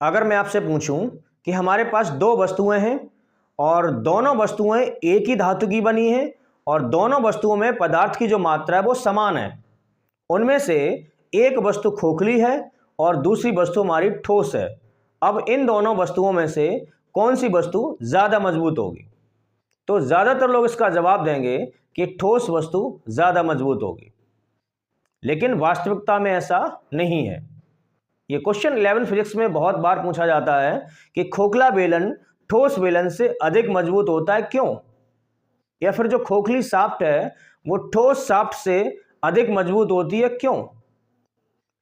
अगर मैं आपसे पूछूं कि हमारे पास दो वस्तुएं हैं और दोनों वस्तुएं एक ही धातु की बनी हैं और दोनों वस्तुओं में पदार्थ की जो मात्रा है वो समान है, उनमें से एक वस्तु खोखली है और दूसरी वस्तु हमारी ठोस है। अब इन दोनों वस्तुओं में से कौन सी वस्तु ज़्यादा मजबूत होगी? तो ज़्यादातर लोग इसका जवाब देंगे कि ठोस वस्तु ज़्यादा मजबूत होगी, लेकिन वास्तविकता में ऐसा नहीं है। ये क्वेश्चन 11 फिजिक्स में बहुत बार पूछा जाता है कि खोखला बेलन ठोस बेलन से अधिक मजबूत होता है, क्यों? या फिर जो खोखली शाफ्ट है वो ठोस शाफ्ट से अधिक मजबूत होती है, क्यों?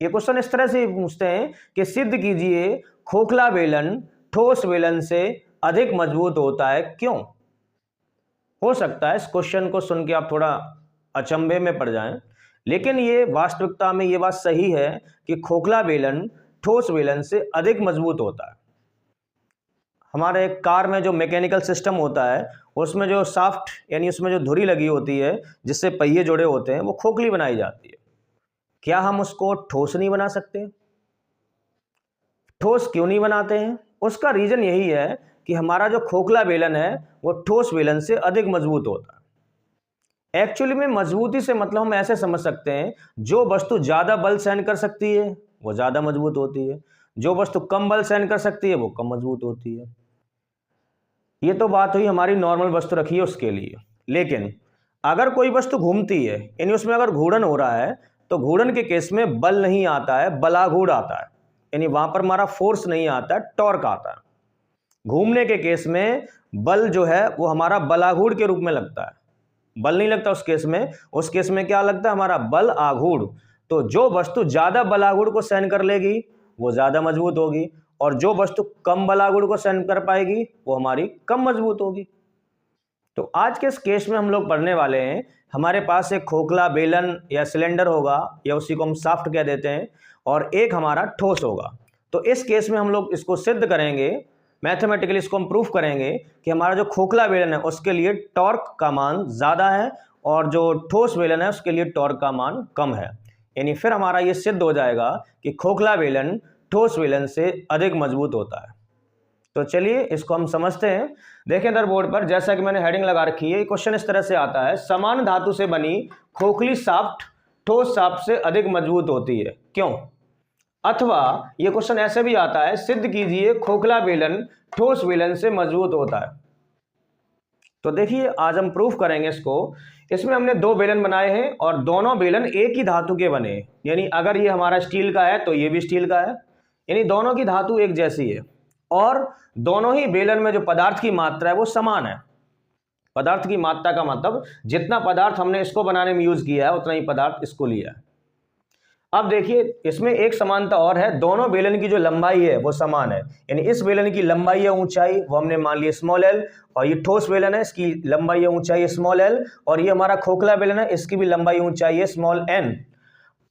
ये क्वेश्चन इस तरह से पूछते हैं कि सिद्ध कीजिए खोखला बेलन ठोस बेलन से अधिक मजबूत होता है, क्यों? हो सकता है इस क्वेश्चन को सुन के आप थोड़ा अचंभे में पड़ जाएं, लेकिन ये वास्तविकता में ये बात सही है कि खोखला बेलन ठोस बेलन से अधिक मजबूत होता है। हमारे कार में जो मैकेनिकल सिस्टम होता है उसमें जो शाफ्ट यानी उसमें जो धुरी लगी होती है जिससे पहिए जुड़े होते हैं वो खोखली बनाई जाती है। क्या हम उसको ठोस नहीं बना सकते? ठोस क्यों नहीं बनाते हैं? उसका रीजन यही है कि हमारा जो खोखला बेलन है वो ठोस बेलन से अधिक मजबूत होता है। एक्चुअली में मजबूती से मतलब हम ऐसे समझ सकते हैं, जो वस्तु ज्यादा बल सहन कर सकती है वो ज्यादा मजबूत होती है, जो वस्तु कम बल सहन कर सकती है वो कम मजबूत होती है। ये तो बात हुई हमारी नॉर्मल वस्तु रखी है उसके लिए, लेकिन अगर कोई वस्तु घूमती है यानी उसमें अगर घूर्णन हो रहा है तो घूर्णन के केस में बल नहीं आता है, बलाघूर्ण आता है, यानी वहां पर हमारा फोर्स नहीं आता है, टॉर्क आता है। घूमने के केस में बल जो है वो हमारा बलाघूर्ण के रूप में लगता है, बल नहीं लगता उस केस में क्या लगता है? हमारा बल आघूर्ण। तो जो वस्तु ज्यादा बलाघूर्ण को सहन कर लेगी वो ज्यादा मजबूत होगी और जो वस्तु कम बलाघूर्ण को सहन कर पाएगी वो हमारी कम मजबूत होगी। तो आज के इस केस में हम लोग पढ़ने वाले हैं, हमारे पास एक खोखला बेलन या सिलेंडर होगा या उसी को हम शाफ्ट कह देते हैं और एक हमारा ठोस होगा। तो इस केस में हम लोग इसको सिद्ध करेंगे, मैथमेटिकली इसको हम प्रूफ करेंगे कि हमारा जो खोखला बेलन है उसके लिए टॉर्क का मान ज़्यादा है और जो ठोस बेलन है उसके लिए टॉर्क का मान कम है। यानी फिर हमारा ये सिद्ध हो जाएगा कि खोखला बेलन ठोस बेलन से अधिक मजबूत होता है। तो चलिए इसको हम समझते हैं। देखें इधर बोर्ड पर, जैसा कि मैंने हेडिंग लगा रखी है, क्वेश्चन इस तरह से आता है, समान धातु से बनी खोखली शाफ्ट ठोस शाफ्ट से अधिक मजबूत होती है, क्यों? अथवा ये क्वेश्चन ऐसे भी आता है, सिद्ध कीजिए खोखला बेलन ठोस बेलन से मजबूत होता है। तो देखिए आज हम प्रूफ करेंगे इसको। इसमें हमने दो बेलन बनाए हैं और दोनों बेलन एक ही धातु के बने हैं, यानी अगर ये हमारा स्टील का है तो ये भी स्टील का है, यानी दोनों की धातु एक जैसी है और दोनों ही बेलन में जो पदार्थ की मात्रा है वो समान है। पदार्थ की मात्रा का मतलब जितना पदार्थ हमने इसको बनाने में यूज किया है उतना ही पदार्थ इसको लिया है। अब देखिए इसमें एक समानता और है, दोनों बेलन की जो लंबाई है वो समान है, यानी इस बेलन की लंबाई या ऊंचाई वो हमने मान लिया स्मॉल एल और ये ठोस बेलन है इसकी लंबाई या ऊंचाई स्मॉल एल और ये हमारा खोखला बेलन है इसकी भी लंबाई ऊंचाई है स्मॉल एन।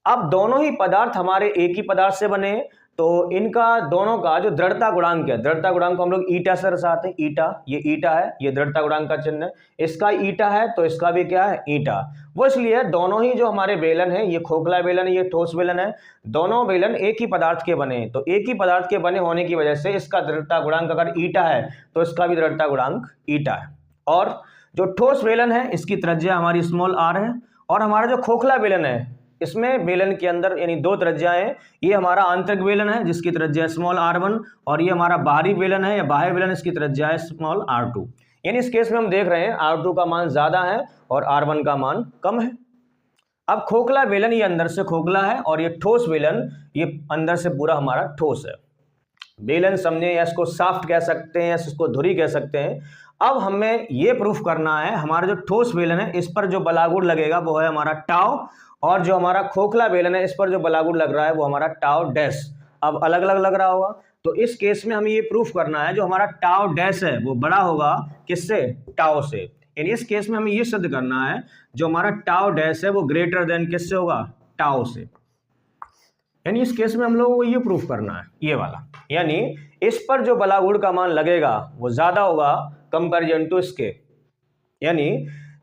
अब दोनों ही पदार्थ हमारे एक ही पदार्थ से बने तो इनका दोनों का जो दृढ़ता गुणांक है, दृढ़ता गुणांक को हम लोग ईटा से दर्शाते हैं। ईटा, ये ईटा है, ये दृढ़ता गुणांक का चिन्ह है, इसका ईटा है तो इसका भी क्या है? ईटा। वो इसलिए दोनों ही जो हमारे बेलन है, ये खोखला बेलन है, ये ठोस बेलन है, दोनों बेलन एक ही पदार्थ के बने हैं। तो एक ही पदार्थ के बने होने की वजह से इसका दृढ़ता गुणांक अगर ईटा है तो इसका भी दृढ़ता गुणांक ईटा है। और जो ठोस बेलन है इसकी त्रिज्या हमारी स्मॉल आर है और हमारा जो खोखला बेलन है इसमें बेलन के अंदर यानी दो त्रिज्याएं हैं, ये हमारा आंतरिक बेलन है जिसकी त्रिज्या स्मॉल r1 और ये हमारा बाहरी बेलन है या बाह्य बेलन, इसकी त्रिज्या है स्मॉल r2। यानी इस केस में हम देख रहे हैं r2 का मान ज्यादा है और r1 का मान कम है। अब खोखला बेलन ये अंदर से खोखला है और ये ठोस बेलन ये अंदर से पूरा हमारा ठोस है। बेलन समझे या इसको शाफ्ट कह सकते हैं या इसको धुरी कह सकते हैं। अब हमें ये प्रूफ करना है हमारा जो ठोस बेलन है इस पर जो बलाघूर्ण लगेगा वो है हमारा टाउ और जो हमारा खोखला बेलन है इस पर जो बलाघूर्ण लग रहा है वो हमारा टाउ डैश। अब अलग अलग लग रहा होगा तो इस केस में हमें ये प्रूफ करना है जो हमारा टाउ डैश है वो बड़ा होगा किससे? टाउ से। यानी इस केस में हमें ये सिद्ध करना है जो हमारा टाउ डैश है वो ग्रेटर देन किससे होगा? टाउ से। यानी इस केस में हम लोगों को ये प्रूफ करना है ये वाला, यानी इस पर जो बलाघूर्ण का मान लगेगा वो ज्यादा होगा कंपैरिजन टू इसके। यानी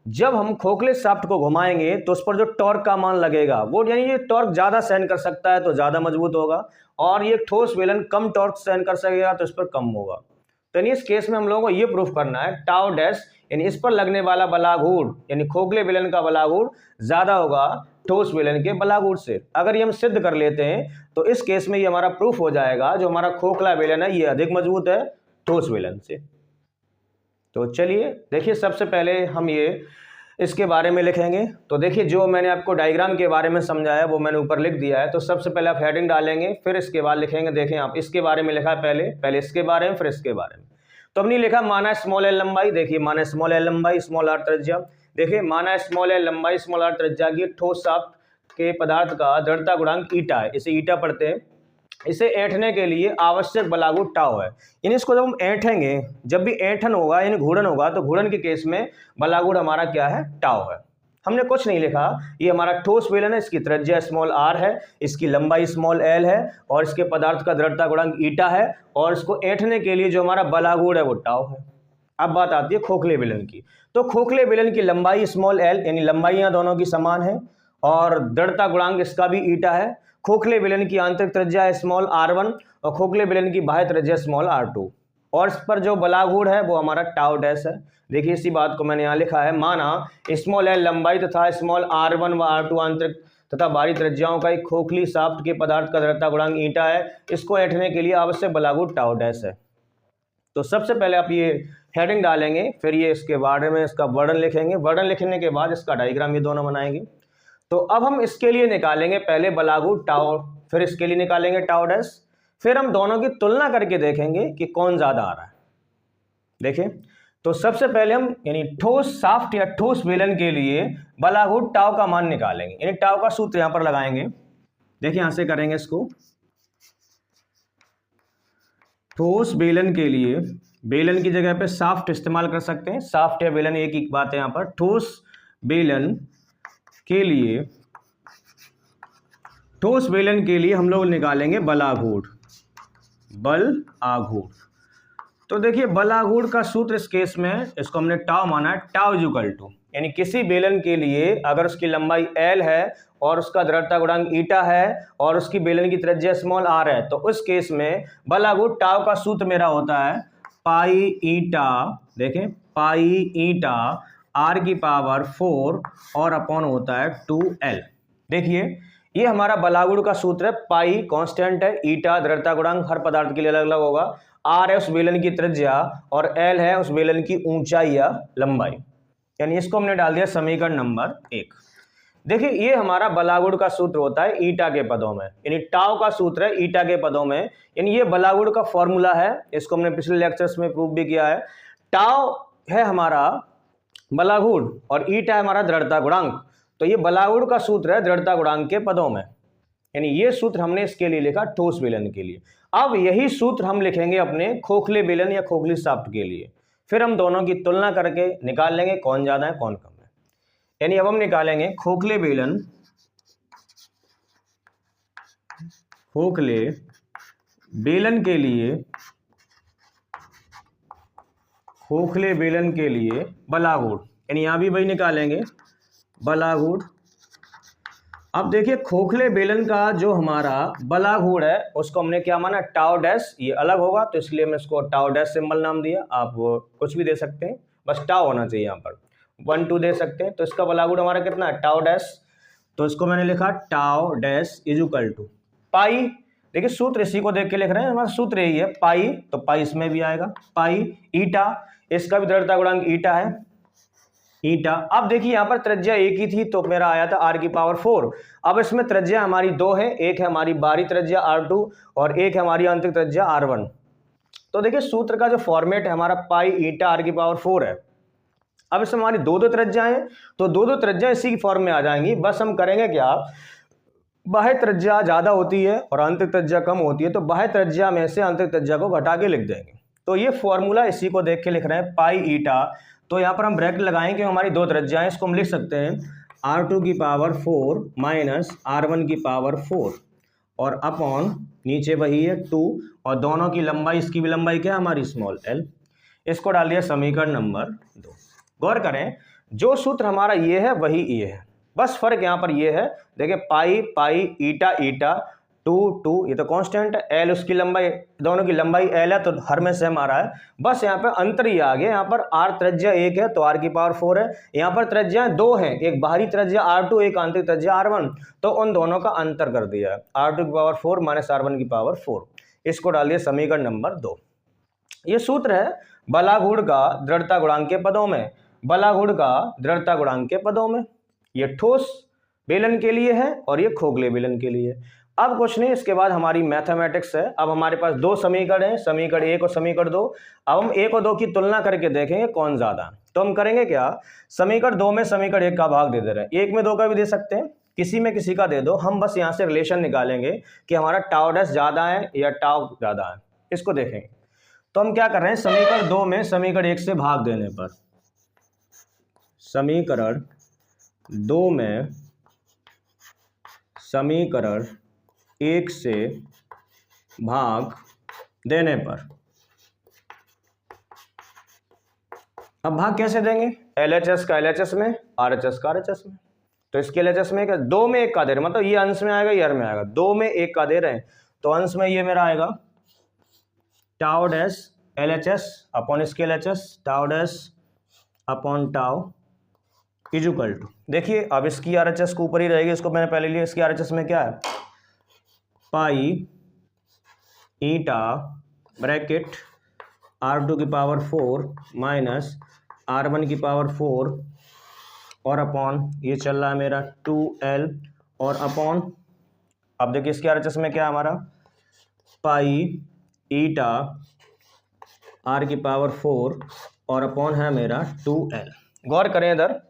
जब हम खोखले शाफ्ट को घुमाएंगे तो उस पर जो टॉर्क का मान लगेगा वो, यानी ये टॉर्क ज़्यादा सहन कर सकता है तो ज़्यादा मजबूत होगा, और ये ठोस बेलन कम टॉर्क सहन कर सकेगा तो इस पर कम होगा। तो यानी इस केस में हम लोगों को ये प्रूफ करना है टाउ डैश, यानी इस पर लगने वाला बलाघूर, यानी खोखले बेलन का बलाघूर ज़्यादा होगा ठोस बेलन के बलाघूर से। अगर ये हम सिद्ध कर लेते हैं तो इस केस में ये हमारा प्रूफ हो जाएगा, जो हमारा खोखला बेलन है ये अधिक मजबूत है ठोस बेलन से। तो चलिए देखिए, सबसे पहले हम ये इसके बारे में लिखेंगे। तो देखिए, जो मैंने आपको डायग्राम के बारे में समझाया वो मैंने ऊपर लिख दिया है। तो सबसे पहले आप हेडिंग डालेंगे, फिर इसके बाद लिखेंगे, देखें आप इसके बारे में लिखा है पहले इसके बारे में, फिर इसके बारे में। तो हमने लिखा माना स्मॉल एल लंबाई, देखिए माना स्मॉल एल लंबाई स्मॉल आर त्रिज्या, देखिए माना स्मॉल एल लंबाई स्मॉल आर त्रिज्या की ठोस शाफ्ट के पदार्थ का दृढ़ता गुणांक ईटा है, इसे ईटा पढ़ते हैं। इसे ऐंठने के लिए आवश्यक बलाघूर टाउ है, यानी इसको जब हम ऐंठेंगे, जब भी ऐंठन होगा यानी घूर्णन होगा, तो घूर्णन के केस में बलाघूर हमारा क्या है, टाउ है। हमने कुछ नहीं लिखा, ये हमारा ठोस बेलन है, इसकी त्रिज्या स्मॉल आर है, इसकी लंबाई स्मॉल एल है, और इसके पदार्थ का दृढ़ता गुणांक ईटा है, और इसको ऐंठने के लिए जो हमारा बलाघूर है वो टाउ है। अब बात आती है खोखले बेलन की। तो खोखले बेलन की लंबाई स्मॉल एल, यानी लंबाइयां दोनों की समान है, और दृढ़ता गुणांक इसका भी ईटा है। खोखले बेलन की आंतरिक त्रिज्या है स्मॉल r1 और खोखले बेलन की बाह्य त्रिज्या स्मॉल r2, और इस पर जो बलाघूर है वो हमारा टाउ डैश है। देखिए इसी बात को मैंने यहाँ लिखा है, माना स्मॉल एल लंबाई तथा स्मॉल r1 व r2 आंतरिक तथा बाहरी त्रिज्याओं का एक खोखली शाफ्ट के पदार्थ का दृढ़ता गुणांक ईटा है, इसको ऐंठने के लिए आवश्यक बलाघूर टाउ डैश है। तो सबसे पहले आप ये हेडिंग डालेंगे, फिर ये इसके बारे में इसका वर्णन लिखेंगे, वर्णन लिखने के बाद इसका डायग्राम ये दोनों बनाएंगे। तो अब हम इसके लिए निकालेंगे पहले बलाघूर टाउ, फिर इसके लिए निकालेंगे टाउ डैश, फिर हम दोनों की तुलना करके देखेंगे कि कौन ज्यादा आ रहा है। देखें, तो सबसे पहले हम यानी ठोस शाफ्ट या ठोस बेलन के लिए बलाघूर टाउ का मान निकालेंगे, यानी टाउ का सूत्र यहां पर लगाएंगे। देखिए यहां से करेंगे इसको, ठोस बेलन के लिए, बेलन की जगह पे शाफ्ट इस्तेमाल कर सकते हैं, शाफ्ट या बेलन एक ही बात है यहाँ पर। ठोस बेलन के लिए, ठोस बेलन के लिए हम लोग निकालेंगे बलाघूर, बल आघूर। तो देखिए बलाघूर का सूत्र इस केस में, इसको हमने टाउ माना है, टाउ इक्वल टू, यानी किसी बेलन के लिए अगर उसकी लंबाई एल है और उसका दृढ़ता गुणांक ईटा है और उसकी बेलन की त्रिज्या स्मॉल आर है, तो उस केस में बलाघूर टाउ का सूत्र मेरा होता है पाई ईटा, देखें पाई ईटा आर की पावर 4 और अपॉन होता है 2l। देखिए ये हमारा बलाघूर का सूत्र है, पाई कांस्टेंट है, ईटा दृढ़ता गुणांक हर पदार्थ के लिए अलग अलग होगा, आर है उस बेलन की त्रिज्या और एल है उस बेलन की ऊंचाई या लंबाई, यानी इसको हमने डाल दिया समीकरण नंबर 1। देखिए ये हमारा बलाघूर का सूत्र होता है ईटा के पदों में, यानी टाउ का सूत्र है ईटा के पदों में, यानी ये बलाघूर का फॉर्मूला है, इसको हमने पिछले लेक्चर्स में प्रूव भी किया है। टाउ है हमारा बलाघूर और ईटा है हमारा दृढ़ता गुणांक, तो ये बलाघूर का सूत्र है दृढ़ता गुणांक के पदों में, यानी ये सूत्र हमने इसके लिए लिखा ठोस बेलन के लिए। अब यही सूत्र हम लिखेंगे अपने खोखले बेलन या खोखली शाफ्ट के लिए, फिर हम दोनों की तुलना करके निकाल लेंगे कौन ज्यादा है कौन कम है। यानी अब हम निकालेंगे खोखले बेलन, खोखले बेलन के लिए, खोखले बेलन के लिए बलाघूर, यानी यहां भी वही निकालेंगे बलाघूर। अब देखिए खोखले बेलन का जो हमारा बलाघूर है उसको हमने क्या माना, टाउ डैश, ये अलग होगा तो इसलिए हमने इसको टाउ डैश सिंबल नाम दिया। आप कुछ भी दे सकते हैं, बस टाउ होना चाहिए, यहाँ पर 1 2 दे सकते हैं। तो इसका बलाघूर हमारा कितना है, टाउ डैश, तो इसको मैंने लिखा tau dash is equal to pi. देखिए सूत्र इसी को देख के लिख रहे हैं, हमारा सूत्र यही है पाई, तो पाई इसमें भी आएगा, पाई ईटा, इसका भी दृढ़ता गुणांक ईटा है, ईटा। अब देखिए यहाँ पर त्रिज्या एक ही थी तो मेरा आया था r की पावर 4, अब इसमें त्रिज्या हमारी 2 है, एक है हमारी बाहरी त्रिज्या r2 और एक है हमारी आंतरिक त्रिज्या r1। तो देखिए सूत्र का जो फॉर्मेट है हमारा पाई ईटा r की पावर 4 है। अब इसमें हमारी दो त्रिज्याएं हैं तो दो त्रिज्या इसी की फॉर्म में आ जाएंगी, बस हम करेंगे क्या, बाह्य त्रिज्या ज्यादा होती है और आंतरिक त्रिज्या कम होती है, तो बाह्य त्रिज्या में से आंतरिक त्रिज्या को घटा के लिख देंगे। तो ये फॉर्मूला इसी को देख के लिख रहे हैं पाई ईटा, तो यहाँ पर हम ब्रैकेट लगाएंगे कि हमारी दो त्रिज्याएं, इसको हम लिख सकते हैं r2 की पावर 4 माइनस r1 की पावर 4 और अपॉन नीचे वही है 2 और दोनों की लंबाई, इसकी भी लंबाई क्या है हमारी स्मॉल l। इसको डाल दिया समीकरण नंबर 2। गौर करें जो सूत्र हमारा ये है वही ये है, बस फर्क यहाँ पर ये है, देखिए पाई पाई ईटा ईटा 2 2, ये तो कांस्टेंट है, एल उसकी लंबाई, दोनों की लंबाई एल है तो हर में सेम आ रहा है, बस यहाँ पे अंतर ये आ गया, यहाँ पर आर त्रिज्या 1 है तो आर की पावर 4 है, यहाँ पर त्रिज्या 2 है, एक बाहरी त्रिज्या R2 एक आंतरिक त्रिज्या R1, तो उन दोनों का अंतर कर दिया, R2 की पावर 4 माइनस R1 की पावर 4, इसको डाल दिया समीकरण नंबर 2। ये सूत्र है बलागुण का दृढ़ता गुणांक के पदों में, बलागुण का दृढ़ता गुणांक के पदों में, ये ठोस बेलन के लिए है और ये खोखले बेलन के लिए। अब कुछ नहीं, इसके बाद हमारी मैथमेटिक्स है। अब हमारे पास दो समीकरण हैं, समीकरण 1 और समीकरण 2। अब हम 1 और 2 की तुलना करके देखेंगे कौन ज्यादा है। तो हम करेंगे क्या, समीकरण 2 में समीकरण 1 का भाग दे दे रहे हैं, 1 में 2 का भी दे सकते हैं, किसी में किसी का दे दो, हम बस यहाँ से रिलेशन निकालेंगे कि हमारा टाउ डैश ज्यादा है या टाउ ज्यादा है, इसको देखेंगे। तो हम क्या कर रहे हैं, समीकरण 2 में समीकरण 1 से भाग देने पर, समीकरण 2 में समीकरण 1 से भाग देने पर, अब भाग कैसे देंगे, LHS का LHS में, RHS का RHS में, तो इसके LHS में क्या, 2 में 1 का दे रहे, मतलब ये अंश में आएगा ये हर में आएगा, 2 में 1 का दे रहे हैं तो अंश में ये मेरा आएगा टाउ डैश LHS अपॉन इसके LHS, tau dash upon tau equal to, देखिए अब इसकी RHS को ऊपर ही रहेगी, इसको मैंने पहले लिया, इसकी RHS में क्या है, पाई ईटा ब्रैकेट R2 की पावर 4 माइनस R1 की पावर 4 और अपॉन ये चल रहा है मेरा 2L और अपॉन, अब देखिए इसके RHS में क्या है हमारा, पाई ईटा R की पावर 4 और अपॉन है मेरा 2L। गौर करें इधर,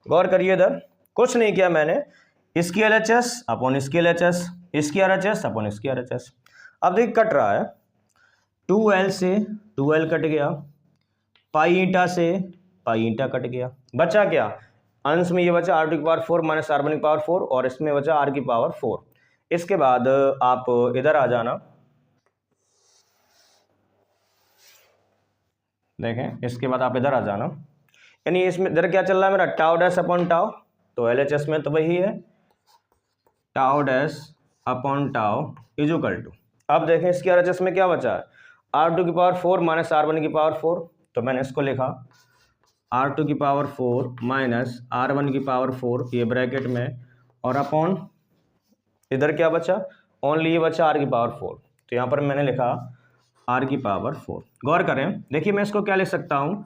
गौर करिए इधर, कुछ नहीं किया मैंने, इसकी LHS अपॉन इसकी LHS, इसकी RHS अपॉन इसकी RHS। अब देखिए कट रहा है, 2L से 2L कट गया, पाई ईटा से पाई ईटा कट गया, बचा क्या, अंश में ये बचा R2 की पावर 4 माइनस R1 की पावर 4 और इसमें बचा R की पावर 4। इसके बाद आप इधर आ जाना, देखें इसके बाद आप इधर आ जाना, यानी इसमें इधर क्या चल रहा है मेरा, टाउ डैश अपॉन टाउ, तो LHS में तो वही है tau dash upon tau equal to, अब देखें इसकी RHS में क्या बचा है, R2 की पावर 4 माइनस R1 की पावर 4, तो मैंने इसको लिखा R2 की पावर 4 माइनस R1 की पावर 4 ये ब्रैकेट में, और अपॉन इधर क्या बचा, ओनली ये बचा R की पावर 4, तो यहाँ पर मैंने लिखा R की पावर 4। गौर करें, देखिए मैं इसको क्या लिख सकता हूँ,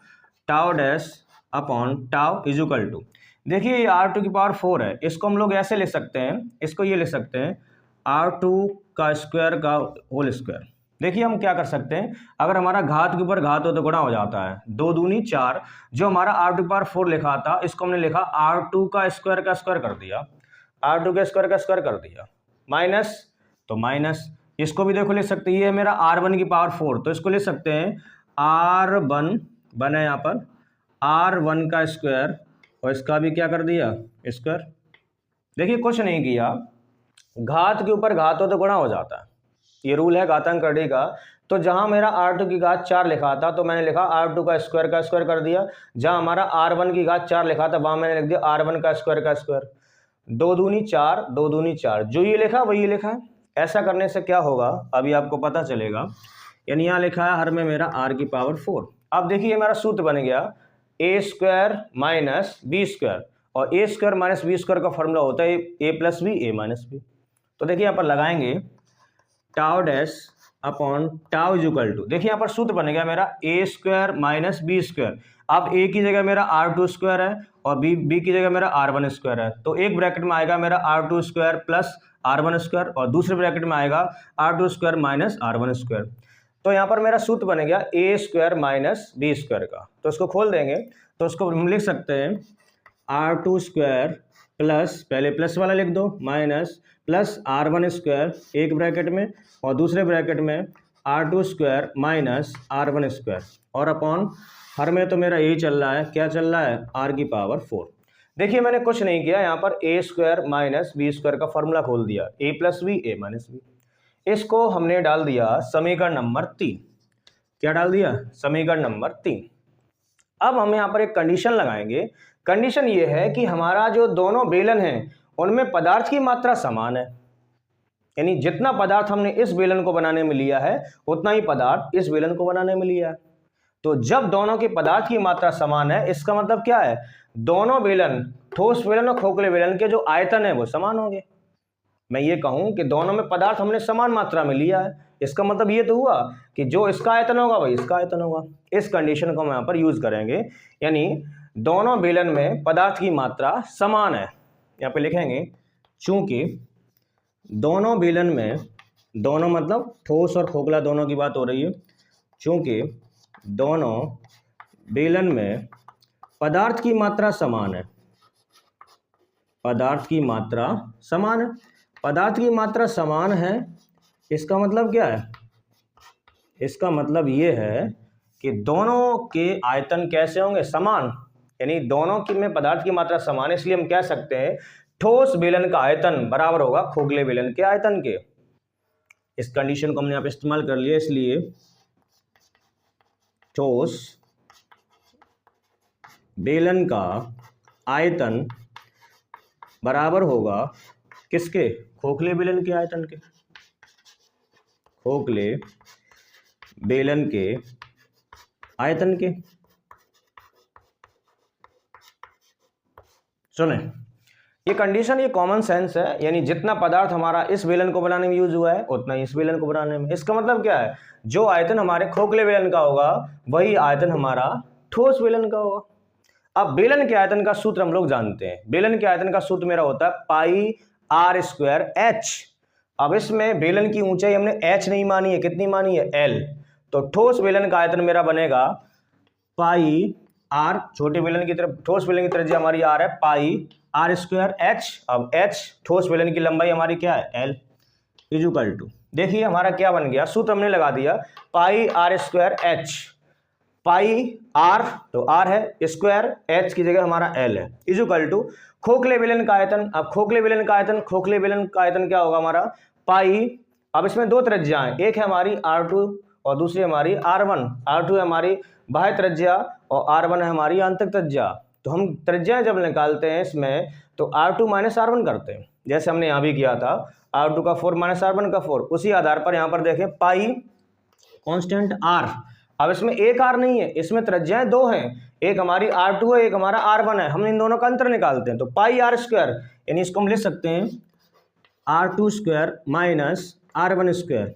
tau dash upon tau equal to, देखिए ये R2 की पावर 4 है, इसको हम लोग ऐसे लिख सकते हैं, इसको ये लिख सकते हैं R2 का स्क्वायर का होल स्क्वायर। देखिए हम क्या कर सकते हैं, अगर हमारा घात के ऊपर घात हो तो गुणा हो जाता है, 2 दूनी 4, जो हमारा R2 की पावर 4 लिखा था इसको हमने लिखा R2 का स्क्वायर कर दिया, R2 के स्क्वायर का स्क्वायर कर दिया, माइनस, तो माइनस, इसको भी देखो लिख सकते हैं, ये है मेरा R1 की पावर 4, तो इसको लिख सकते हैं R1 बने यहाँ पर R1 का स्क्वायर और इसका भी क्या कर दिया स्क्वायर। देखिए कुछ नहीं किया, घात के ऊपर घात हो तो गुणा हो जाता है, ये रूल है घातांक करने का। तो जहां मेरा R2 की घात 4 लिखा था तो मैंने लिखा R2 का स्क्वायर कर दिया, जहां हमारा R1 की घात 4 लिखा था वहां मैंने लिख दिया R1 का स्क्वायर। 2 दूनी 4, 2 दूनी 4, जो ये लिखा वही लिखा है। ऐसा करने से क्या होगा अभी आपको पता चलेगा, यानी यहाँ लिखा है हर में मेरा R की पावर 4। अब देखिए मेरा सूत्र बन गया a square minus b square, और a square minus b square का फॉर्मूला होता है a plus b a minus b. तो देखिए यहाँ पर लगाएंगे tau dash upon tau equal to, देखिए यहाँ पर सूत्र बनेगा मेरा a square minus b square. अब ए की जगह मेरा R2 स्क्वायर है और बी की जगह मेरा R1 स्क्वायर है, तो एक ब्रैकेट में आएगा मेरा R2 square plus R1 square और दूसरे ब्रैकेट में आएगा R2 square minus R1 square. तो यहाँ पर मेरा सूत्र बन गया a square minus b square का, तो इसको खोल देंगे तो इसको हम लिख सकते हैं R2 स्क्वायर प्लस, पहले प्लस वाला लिख दो, माइनस प्लस R1 स्क्वायर एक ब्रैकेट में और दूसरे ब्रैकेट में R2 square minus R1 square, और अपॉन हर में तो मेरा यही चल रहा है, क्या चल रहा है R की पावर 4। देखिए मैंने कुछ नहीं किया, यहाँ पर ए स्क्वायर माइनस बी स्क्वायर का फॉर्मूला खोल दिया, ए plus b a minus B. इसको हमने डाल दिया समीकरण नंबर 3। क्या डाल दिया, समीकरण नंबर 3। अब हम यहाँ पर एक कंडीशन लगाएंगे। कंडीशन ये है कि हमारा जो दोनों बेलन हैं उनमें पदार्थ की मात्रा समान है, यानी जितना पदार्थ हमने इस बेलन को बनाने में लिया है उतना ही पदार्थ इस बेलन को बनाने में लिया है। तो जब दोनों के पदार्थ की मात्रा समान है, इसका मतलब क्या है, दोनों बेलन, ठोस बेलन और खोखले बेलन के जो आयतन है वो समान होंगे। मैं ये कहूं कि दोनों में पदार्थ हमने समान मात्रा में लिया है, इसका मतलब ये तो हुआ कि जो इसका आयतन होगा वही इसका आयतन होगा। इस कंडीशन को हम यहाँ पर यूज करेंगे, यानी दोनों बेलन में पदार्थ की मात्रा समान है। यहाँ पे लिखेंगे चूंकि दोनों बेलन में, दोनों मतलब ठोस और खोखला दोनों की बात हो रही है, चूंकि दोनों बेलन में पदार्थ की मात्रा समान है, पदार्थ की मात्रा समान है, पदार्थ की मात्रा समान है, इसका मतलब क्या है, इसका मतलब ये है कि दोनों के आयतन कैसे होंगे, समान, यानी दोनों की में पदार्थ की मात्रा समान है, इसलिए हम कह सकते हैं ठोस बेलन का आयतन बराबर होगा खोखले बेलन के आयतन के। इस कंडीशन को हमने यहाँ पे इस्तेमाल कर लिया, इसलिए ठोस बेलन का आयतन बराबर होगा किसके, खोखले बेलन के आयतन के, खोखले बेलन के आयतन के। सुने, ये कंडीशन, ये कॉमन सेंस है, यानी जितना पदार्थ हमारा इस बेलन को बनाने में यूज हुआ है उतना ही इस बेलन को बनाने में। इसका मतलब क्या है, जो आयतन हमारे खोखले बेलन का होगा वही आयतन हमारा ठोस बेलन का होगा। अब बेलन के आयतन का सूत्र हम लोग जानते हैं, बेलन के आयतन का सूत्र मेरा होता है पाई आर स्क्वायर एच। अब इसमें बेलन की ऊंचाई हमने एच नहीं मानी है, कितनी मानी है, एल। तो ठोस बेलन का आयतन मेरा बनेगा पाई आर, छोटे बेलन की तरफ, ठोस बेलन की त्रिज्या हमारी आर है, पाई आर स्क्वायर एच। अब एच ठोस बेलन की लंबाई हमारी क्या है, एल, इक्वल टू, देखिए हमारा क्या बन गया, सूत्र हमने लगा दिया pi r square h, pi r तो आर है स्क्वायर, एच की जगह हमारा एल है, इक्वल टू खोखले बेलन का आयतन। अब खोखले बेलन का आयतन, खोखले बेलन का आयतन क्या होगा हमारा, पाई, अब इसमें दो त्रिज्या हैं, एक है हमारी R2 और दूसरी हमारी R1। R2 है हमारी बाह्य त्रिज्या और R1 है हमारी आंतरिक त्रिज्या। तो हम त्रिज्याएं जब निकालते हैं इसमें तो R2 माइनस R1 करते हैं, जैसे हमने यहाँ भी किया था, R2 का 4 माइनस R1 का 4। उसी आधार पर यहाँ पर देखें पाई कांस्टेंट R। अब इसमें एक R नहीं है, इसमें त्रिज्याएं दो हैं, एक हमारी R2 है, एक हमारा R1 है, हम इन दोनों का अंतर निकालते हैं तो पाई आर स्क्वायर, यानी इसको हम लिख सकते हैं R2 square minus R1 square.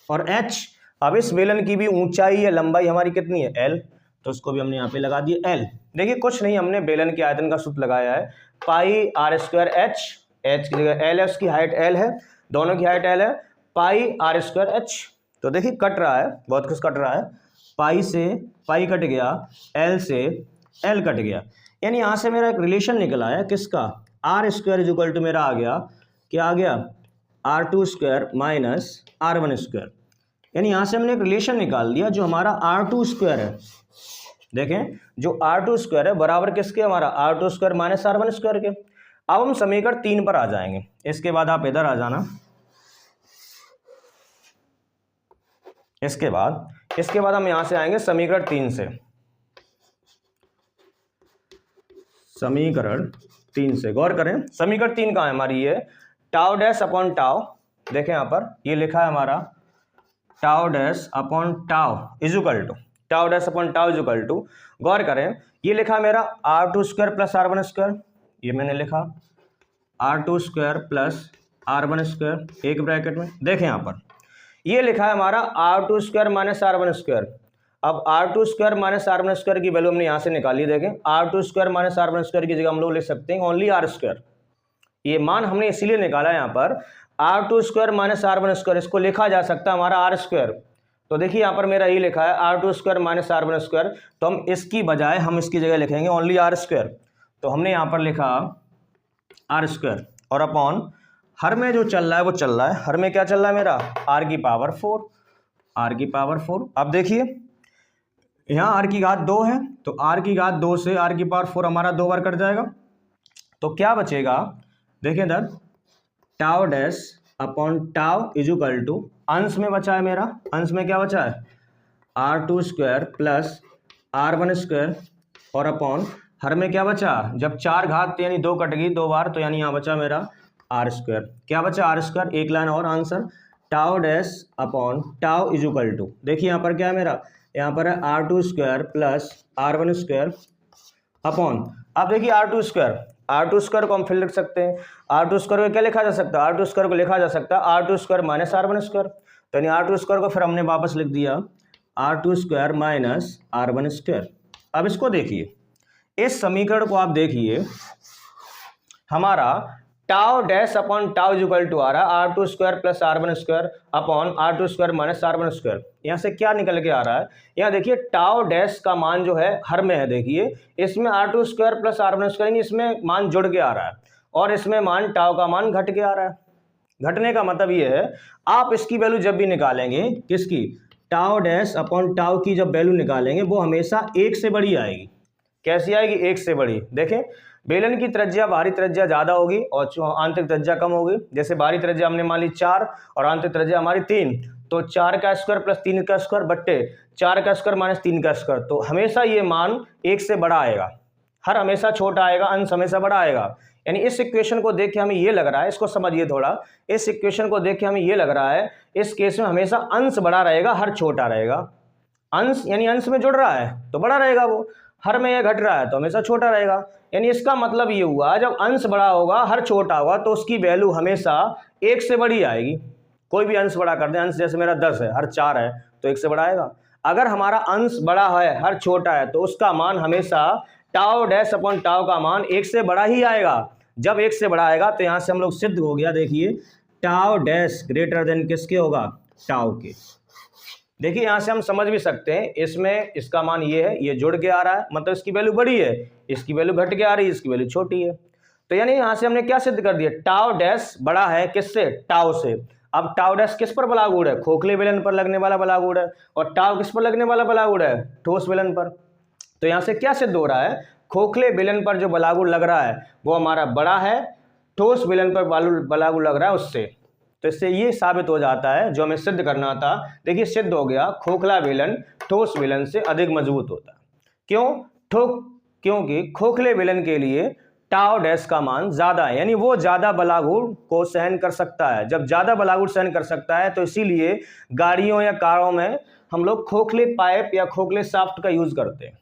और H, अब इस बेलन की भी ऊंचाई या लंबाई हमारी कितनी है, L, तो उसको भी हमने यहाँ पे लगा दिया L। देखिए कुछ नहीं, हमने बेलन के आयतन का सूत्र लगाया है पाई आर स्क्वायर एच, एच की जगह L है, उसकी हाइट L है, दोनों की हाइट L है, पाई आर स्क्वायर एच। तो देखिए कट रहा है, बहुत कुछ कट रहा है, पाई से पाई कट गया, L से L कट गया, यानी यहाँ से मेरा एक रिलेशन निकल आया किसका, r square is equal to मेरा आ गया, क्या आ गया, R2 square minus R1 square. यानी यहाँ से हमने एक रिलेशन निकाल दिया, जो हमारा R2 स्क्वायर है, देखें जो R2 स्क्वायर है बराबर किसके, हमारा R2 square minus R1 square के। अब हम समीकरण 3 पर आ जाएंगे, इसके बाद आप इधर आ जाना, इसके बाद हम यहां से आएंगे समीकरण 3 से, समीकरण 3 से गौर करें, समीकरण 3 कहाँ है हमारी, ये टाउ डैश अपॉन टाउ, देखें यहां पर ये लिखा है हमारा tau dash upon tau equal to, tau dash upon tau equal to, गौर करें ये लिखा है मेरा R2 square plus R1 square, ये मैंने लिखा R2 square plus R1 square एक ब्रैकेट में, देखें यहां पर ये लिखा है हमारा R2 square minus R1 square. अब R2 square minus R1 square की वैल्यू हमने यहां से निकाली, देखें R2 square minus R1 square की जगह हम लोग लिख सकते हैं ओनली R स्क्वायर, ये मान हमने इसीलिए निकाला यहाँ पर R2 square minus R1 square, इसको लिखा जा सकता है हमारा R स्क्वायर। तो देखिए यहाँ पर मेरा ये लिखा है R2 square minus R1 square, तो हम इसकी बजाय हम इसकी जगह लिखेंगे ओनली R स्क्वायर। तो हमने यहाँ पर लिखा R स्क्वायर और अपॉन हर में जो चल रहा है वो चल रहा है, हर में क्या चल रहा है मेरा R की पावर 4, R की पावर 4। अब देखिए यहाँ R की घात 2 है, तो R की घात 2 से R की पावर 4 हमारा 2 बार कट जाएगा, तो क्या बचेगा, देखिए इधर tau dash upon tau equal to, अंश में बचा है मेरा, अंश में क्या बचा है R2 square plus R1 square और अपॉन हर में क्या बचा, जब 4 घात यानी 2 कट गई 2 बार, तो यानी यहाँ बचा मेरा आर स्क्वायर। क्या बचा, आर स्क्वायर। एक लाइन और answer, tau dash upon tau is equal to, देखिए यहाँ पर क्या है मेरा, यहाँ पर है are two square plus are one square upon, अब देखिए आर टू स्क्वायर को हम फिर लिख सकते हैं, आर टू स्क्वायर को क्या लिखा जा सकता है, आर टू स्क्वायर को लिखा जा सकता है are two square minus are one square, तो यानी आर टू स्क्वायर को फिर हमने वापस लिख दिया R two square minus are one square. अब इसको देखिए, इस समीकरण को आप देखिए, हमारा tau dash upon tau is equal to आ रहा है are two square plus are one square upon R two square minus are one square. यहाँ से क्या निकल के आ रहा है, यहाँ देखिए टाउ डैश का मान जो है हर में है, देखिए इसमें r two square plus are one square, इसमें मान जुड़ के आ रहा है और इसमें मान टाउ का मान घट के आ रहा है। घटने का मतलब ये है, आप इसकी वैल्यू जब भी निकालेंगे, किसकी, टाउ डैश अपॉन टाउ की जब वैल्यू निकालेंगे वो हमेशा 1 से बड़ी आएगी। कैसी आएगी, 1 से बड़ी। देखें बेलन की त्रिज्या बाहरी त्रिज्या ज़्यादा होगी और आंतरिक त्रिज्या कम होगी। जैसे बाहरी त्रिज्या हमने मान ली 4 और आंतरिक त्रिज्या हमारी 3, तो 4 का स्क्वायर प्लस 3 का स्क्वायर बट्टे 4 का स्क्वायर माइनस 3 का स्क्वायर, तो हमेशा ये मान 1 से बड़ा आएगा, हर हमेशा छोटा आएगा, अंश हमेशा बड़ा आएगा। यानी इस इक्वेशन को देख के हमें ये लग रहा है, इसको समझिए थोड़ा, इस इक्वेशन को देख के हमें ये लग रहा है इस केस में हमेशा अंश बड़ा रहेगा, हर छोटा रहेगा। अंश यानी अंश में जुड़ रहा है तो बड़ा रहेगा, वो हर में ये घट रहा है तो हमेशा छोटा रहेगा। यानी इसका मतलब ये हुआ, जब अंश बड़ा होगा हर छोटा होगा तो उसकी वैल्यू हमेशा 1 से बड़ी आएगी। कोई भी अंश बड़ा कर दे, अंश जैसे मेरा 10 है, हर 4 है तो 1 से बड़ा आएगा। अगर हमारा अंश बड़ा है हर छोटा है तो उसका मान हमेशा टाउ डैश अपॉन टाउ का मान 1 से बड़ा ही आएगा। जब 1 से बड़ा आएगा तो यहाँ से हम लोग सिद्ध हो गया, देखिए टाउ डैश ग्रेटर देन किसके होगा, टाउ के। देखिए यहाँ से हम समझ भी सकते हैं, इसमें इसका मान ये है, ये जुड़ के आ रहा है मतलब इसकी वैल्यू बड़ी है, इसकी वैल्यू घट के आ रही है, इसकी वैल्यू छोटी है। तो यानी यहाँ से हमने क्या सिद्ध कर दिया, टाउ डैश बड़ा है किससे, टाउ से। अब टाउ डैश किस पर बलागुड़ है, खोखले बेलन पर लगने वाला बलागुड़ है, और टाउ किस पर लगने वाला बलागुड़ है, ठोस बेलन पर। तो यहाँ से क्या सिद्ध हो रहा है, खोखले बेलन पर जो बलागुड़ लग रहा है वो हमारा बड़ा है, ठोस बेलन पर बलागुड़ लग रहा है उससे। तो इससे ये साबित हो जाता है जो हमें सिद्ध करना था। देखिए सिद्ध हो गया, खोखला बेलन ठोस बेलन से अधिक मजबूत होता है। क्यों, क्योंकि खोखले बेलन के लिए टाउ डैश का मान ज्यादा है, यानी वो ज्यादा बलागुड़ को सहन कर सकता है। जब ज्यादा बलागुड़ सहन कर सकता है तो इसीलिए गाड़ियों या कारों में हम लोग खोखले पाइप या खोखले शाफ्ट का यूज करते हैं।